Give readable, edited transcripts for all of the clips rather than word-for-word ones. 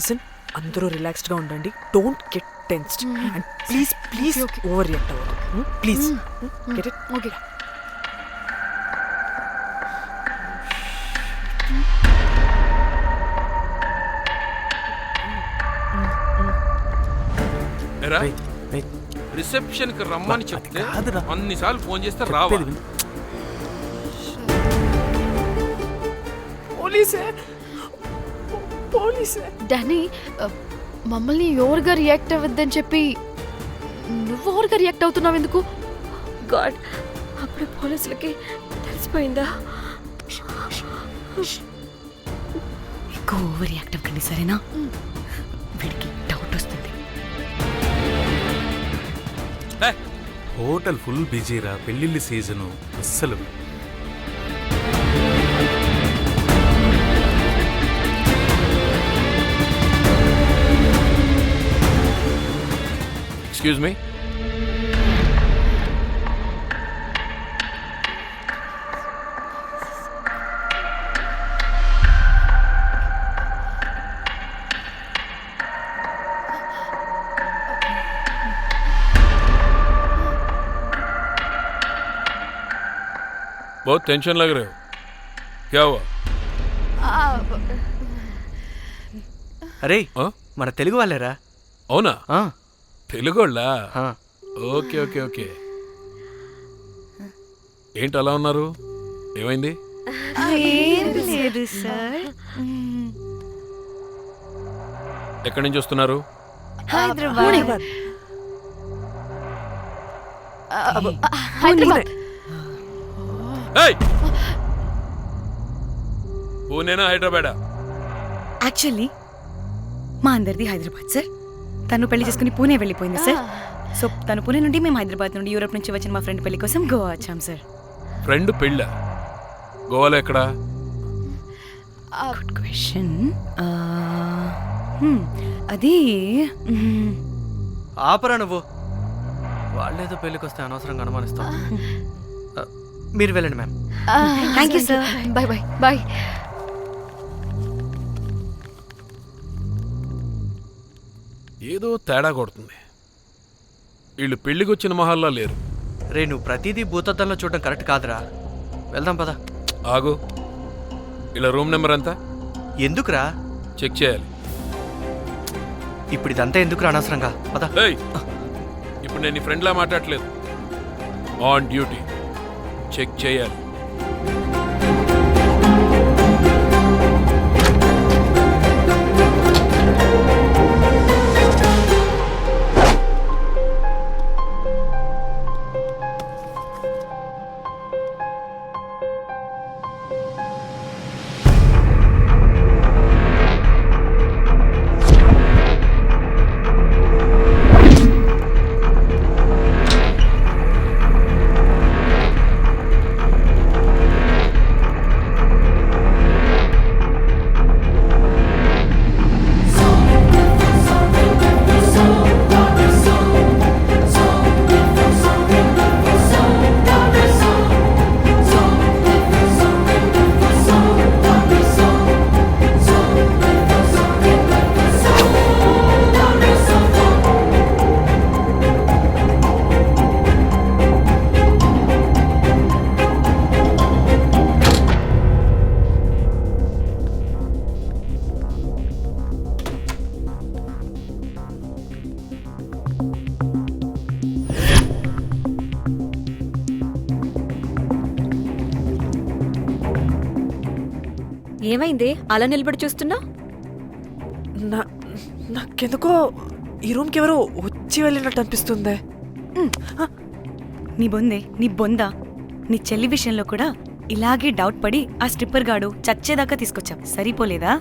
Listen, అందరూ రిలాక్స్డ్గా ఉండండి. Don't get tensed and please please over react అవ్వదు. Please get it. Okay. Reception కి రమ్మని చెప్తే అన్నిసార్లు ఫోన్ చేస్తే రావా? పోలీసే. డానీ, మమ్మల్ని ఓవర్గా రియాక్ట్ అవ్వద్దని చెప్పి నువ్వు ఓవర్గా రియాక్ట్ అవుతున్నావు ఎందుకు? గాడ్, అప్పుడు పోలీసులకి తెలిసిపోయిందా? ఎక్కువ ఓవర్ రియాక్ట్ అవ్వకండి, సరేనా? వీడికి డౌట్ వస్తుంది. హోటల్ ఫుల్ బిజీరా, పెళ్ళిళ్ళ సీజను అస్సలు. Excuse me. बहुत टेंशन लग रहे हो, क्या हुआ? అరే మన తెలుగు వాళ్ళేరా? అవునా? తెలుగోళ్ళా? Okay okay okay. ఏంటి అలా ఉన్నారు? ఏమైంది? లేదు సార్. ఎక్కడి నుంచి వస్తున్నారు? హైదరాబాద్. పూణేనా హైదరాబాదా? యాక్చువల్లీ మా అందరిది హైదరాబాద్ సార్. తను పెళ్లి చేసుకుని పూణే వెళ్ళిపోయింది సార్. సో తను పూణే నుండి, మేము హైదరాబాద్ నుండి యూరోప్ నుంచి వచ్చిన మా ఫ్రెండ్ పెళ్లి కోసం గోవా వచ్చాం సార్. ఫ్రెండ్ పెళ్ళ? గోవాలో ఎక్కడా? Good question. అది ఆపరా నువ్వు. వాళ్ళేదో పెళ్ళికి వస్తే అనవసరంగా అనుమానిస్తాం. మీరు వెళ్ళండి ma'am. Thank you sir. Bye bye bye. ఏదో తేడా కొడుతుంది. వీళ్ళు పెళ్లికి వచ్చిన మహల్లా లేరు. రే, నువ్వు ప్రతిదీ భూతద్దంలో చూడడం కరెక్ట్ కాదురా. వెళ్దాం పద. ఆగు, ఇలా రూమ్ నెంబర్ ఎంత? ఎందుకురా? చెక్ చేయాలి. ఇప్పుడు ఇదంతా ఎందుకురా అనవసరంగా? పద. ఇప్పుడు నేను నీ ఫ్రెండ్లా మాట్లాడలేదు. ఆన్ డ్యూటీ చెక్ చేయాలి. ఏమైంది అలా నిలబడి చూస్తున్నా? నాకెందుకో ఈ రూమ్కి ఎవరో వచ్చి వెళ్ళినట్టు అనిపిస్తుంది. నీ బొందా నీ చెల్లి విషయంలో కూడా ఇలాగే డౌట్ పడి ఆ స్ట్రిప్పర్ గాడు చచ్చేదాకా తీసుకొచ్చాం. సరిపోలేదా?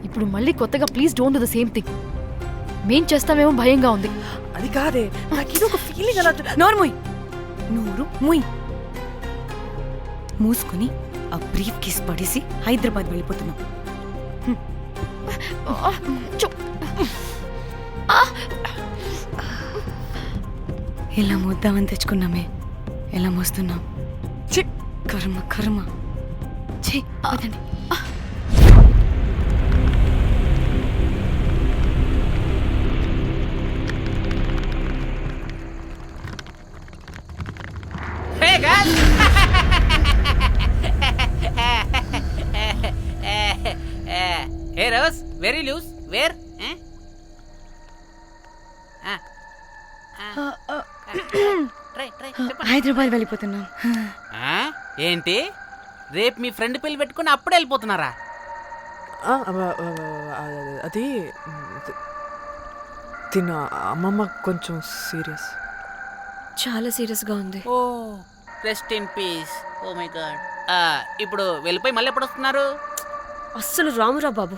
ఇప్పుడు మళ్ళీ కొత్తగా please don't do the same thing. మేం చేస్తామేమో భయంగా ఉంది. అది కాదే, నాకు ఒక ఫీలింగ్ అలా. నోరు ముయ్. మూసుకుని ఆ బ్రీఫ్ కేస్ పడేసి హైదరాబాద్ వెళ్ళిపోతున్నాం. ఎలా మోద్దామని తెచ్చుకున్నామే, ఎలా మోస్తున్నాం. కర్మ కర్మ. చెయ్యి. ఏ Rose very loose where Hyderabad వెళ్ళిపోతున్నాం. ఏంటి రేపు మీ ఫ్రెండ్ పెళ్లి పెట్టుకుని అప్పుడే వెళ్ళిపోతున్నారా? అది తిన్న అమ్మమ్మ కొంచెం సీరియస్. చాలా సీరియస్గా ఉంది. Oh rest in peace. Oh my God. ఇప్పుడు వెళ్ళిపోయి మళ్ళీ ఎప్పుడు వస్తున్నారు? అస్సలు రామురా బాబు.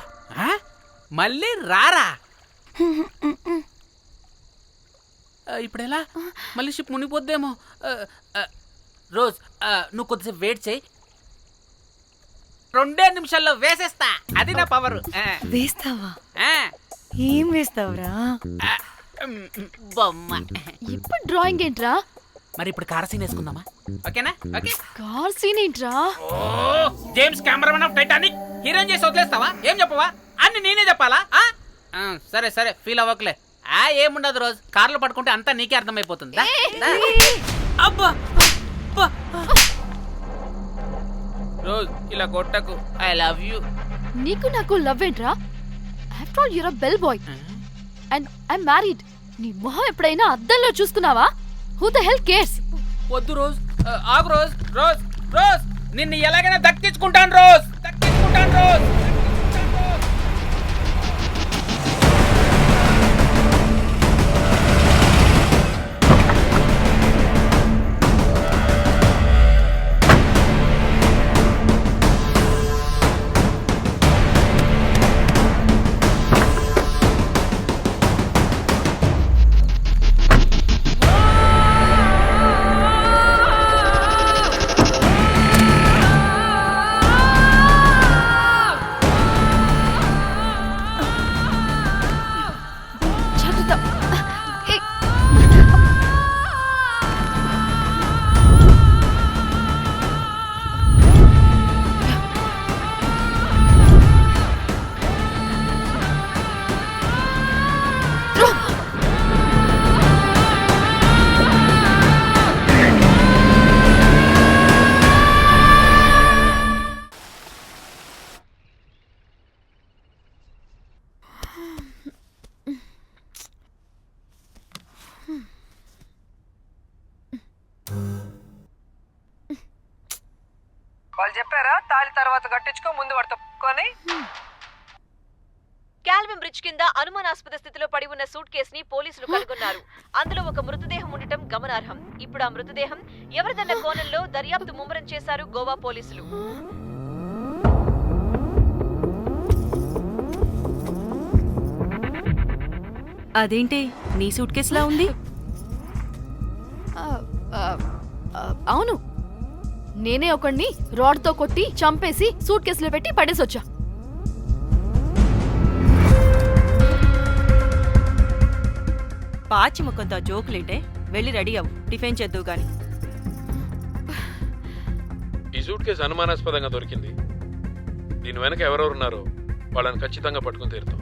మళ్ళీ రారా? ఇప్పుడు ఎలా? మళ్ళీ షిప్ మునిగిపోద్దేమో. రోజ్ నువ్వు కొద్దిసేపు వెయిట్ చేయి, 2 నిమిషాల్లో వేసేస్తా. అది నా పవర్. వేస్తావా? ఏం వేస్తావురా? బొమ్మ. ఇప్పుడు డ్రాయింగ్ ఏంట్రా? మరి ఇప్పుడు కార్ సీన్ వేసుకుందామా? ఓకేనా? ఓకే. కార్ సీన్ ఏంట్రా? James Cameron of Titanic heroine చేసి వదిలేస్తావా? ఏం చెప్పవా? అన్ని నేనే చెప్పాలా? సరే సరే ఫీల్ అవ్వకలే. ఏముండదు రోజ్, కార్లో పట్టుకుంటే అంతా నీకే అర్థమైపోతుంది. అబ్బా రోజ్ ఇలా కొట్టకు. I love you. నీకు నాకు లవ్ ఏంట్రా? After all you're a bell boy and I married. నీ మొహం ఎప్పుడైనా అద్దంలో చూసుకున్నావా? Who the hell cares? వద్దు రోజ్, ఆగు రోజ్. రోజ్ రోజ్ నిన్ను ఎలాగైనా దక్కించుకుంటాను రోజ్, దక్కించుకుంటాను రోజ్. వాళ్ళు చెప్పారా తాళి తర్వాత కట్టించుకో, ముందు పడుకొని. కాల్విన్ బ్రిడ్జ్ కింద అనుమానాస్పద స్థితిలో పడి ఉన్న సూట్ కేసుని పోలీసులు కనుగొన్నారు. అందులో ఒక మృతదేహం ఉండటం గమనార్హం. ఇప్పుడు ఆ మృతదేహం ఎవరిదన్న కోణంలో దర్యాప్తు ముమ్మరం చేశారు గోవా పోలీసులు. అదేంటి నీ సూట్ కేసులా ఉంది? అవును, నేనే ఒకడిని రాడ్తో కొట్టి చంపేసి సూట్ కేసులో పెట్టి పడేసొచ్చా. పాచి ముఖంతో జోకులేంటే వెళ్ళి రెడీ అవ్వు, టిఫిన్ చేద్దువు గాని. ఈ సూట్ కేసు అనుమానాస్పదంగా దొరికింది. దీని వెనక ఎవరెవరు ఉన్నారో వాళ్ళని ఖచ్చితంగా పట్టుకుని తీరుతాం.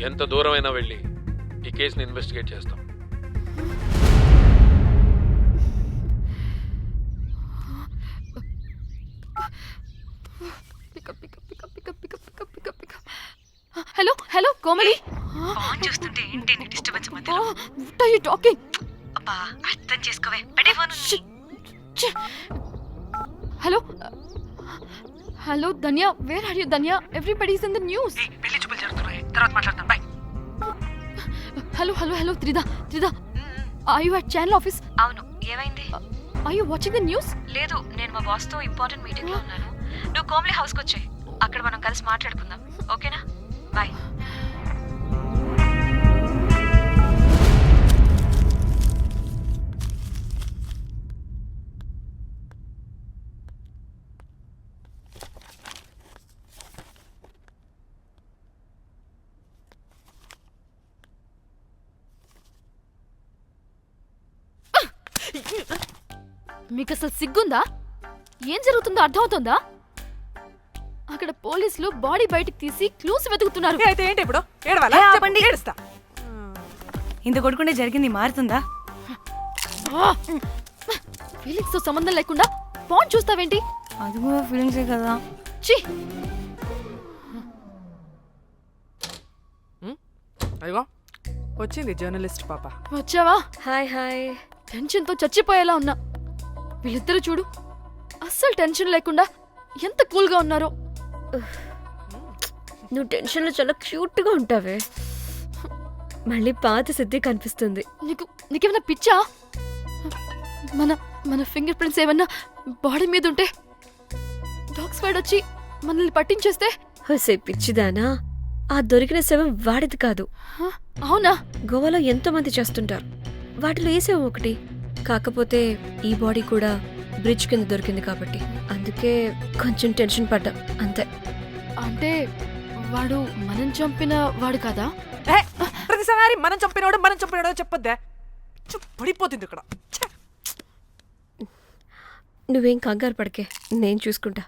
ఎంత దూరమైనా వెళ్ళి ఈ కేసుని ఇన్వెస్టిగేట్ చేస్తాం. Hello hello Komali. ఫోన్ చూస్తుంటే ఏంటి నీ డిస్టర్బెన్స్ మధ్యలో? What are you talking? అబ్బా అర్థం చేసుకోవే, పెట్టే phone. Hello hello Dhanya, where are you Dhanya? Everybody is in the news. పెళ్లి చూపులు జరుగుతున్నాయి, తర్వాత మాట్లాడతాం. Bye. Hello hello hello Trida Trida, are you at channel office? అవును, ఏమైంది? Are you watching the news? లేదు, నేను మా బాస్ తో ఇంపార్టెంట్ మీటింగ్ లో ఉన్నాను. నువ్వు కోమ్లీ హౌస్ కి వచ్చేయ్, అక్కడ మనం కలిసి మాట్లాడుకుందాం. ఓకేనా? బాయ్. మీకు అసలు సిగ్గుందా? ఏం జరుగుతుందో అర్థమవుతుందా? అక్కడ పోలీసులు బాడీ బయటికి తీసి క్లూస్ వెతుకుతున్నారు. అయితే ఏంటి ఇప్పుడు? ఏడవాలా? ఆపండి. ఏడుస్తా. ఇంత కొడుకుంటే జరిగింది మారుతుందా? ఫీలింగ్స్ తో సంబంధం లేకుండా ఫోన్ చూస్తావేంటి? అది కూడా ఫీలింగ్సే కదా. ఛీ! అయ్యో వచ్చింది జర్నలిస్ట్ పాప. వచ్చావా? Hi hi. టెన్షన్తో చచ్చిపోయేలా ఉన్నా. వీళ్ళిద్దరు చూడు, అస్సలు టెన్షన్ లేకుండా ఎంత కూల్గా ఉన్నారో. నువ్వు టెన్షన్లో చాలా క్యూట్గా ఉంటావే. మళ్ళీ పాత సిద్ధి కనిపిస్తుంది. నీకేమైనా పిచ్చా? మన మన ఫింగర్ ప్రింట్స్ ఏమన్నా బాడీ మీద ఉంటే డాగ్ స్క్వాడ్ వచ్చి మనల్ని పట్టించేస్తే? హోసే పిచ్చిదానా, ఆ దొరికిన శవం వాడిది కాదు. అవునా? గోవాలో ఎంతో మంది చేస్తుంటారు, వాటిలో ఏ శవం ఒకటి. కాకపోతే ఈ బాడీ కూడా బ్రిడ్జ్ కింద దొరికింది కాబట్టి అందుకే కొంచెం టెన్షన్ పడ్డా అంతే. అంటే వాడు మనం చంపిన వాడు కదా? ప్రతిసారి మనం చంపినాడో చెప్పొద్దే, పడిపోతుంది ఇక్కడ. నువ్వేం కంగారు పడకే, నేను చూసుకుంటా.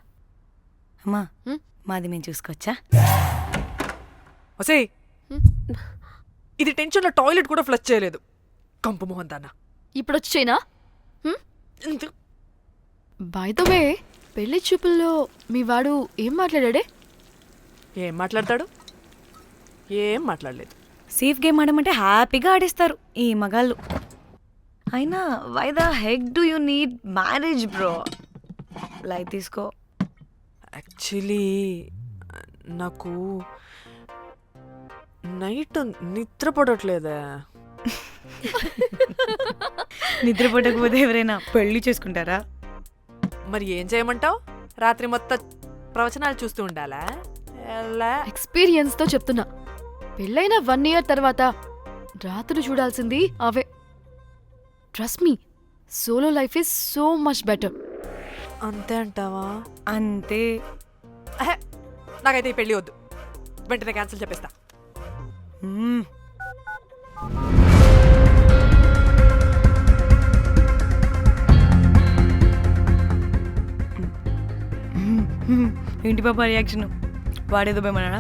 అమ్మా మాది మేము చూసుకోవచ్చా? ఒసేయ్, ఇది టెన్షన్లో టాయిలెట్ కూడా ఫ్లష్ చేయలేదు. కంపు మోహన్ దాన్న. ఇప్పుడు వచ్చి చేయనా? బై ద వే, పెళ్లి చూపుల్లో మీ వాడు ఏం మాట్లాడాడే? ఏం మాట్లాడతాడు? ఏం మాట్లాడలేదు. సేఫ్ గేమ్ ఆడమంటే హ్యాపీగా ఆడిస్తారు ఈ మగాళ్ళు. అయినా why the heck do you need marriage bro? Light తీసుకో. యాక్చువల్లీ నాకు నైట్ నిద్రపడట్లేదే. నిద్రపోటకపోతే ఎవరైనా పెళ్లి చేసుకుంటారా? మరి ఏం చేయమంటావు? రాత్రి మొత్తం ప్రవచనాలు చూస్తూ ఉండాలా? ఎక్స్పీరియన్స్ తో చెప్తున్నా, పెళ్ళైన 1 year తర్వాత రాత్రులు చూడాల్సింది అవే. Trust me, solo life is so much better. అంతే అంటావా? అంతే. నాకైతే ఈ పెళ్ళి వద్దు, వెంటనే క్యాన్సిల్ చెప్పేస్తా. ఏంటి పాప రియాక్షన్? వాడేదో భయమన్నాడా?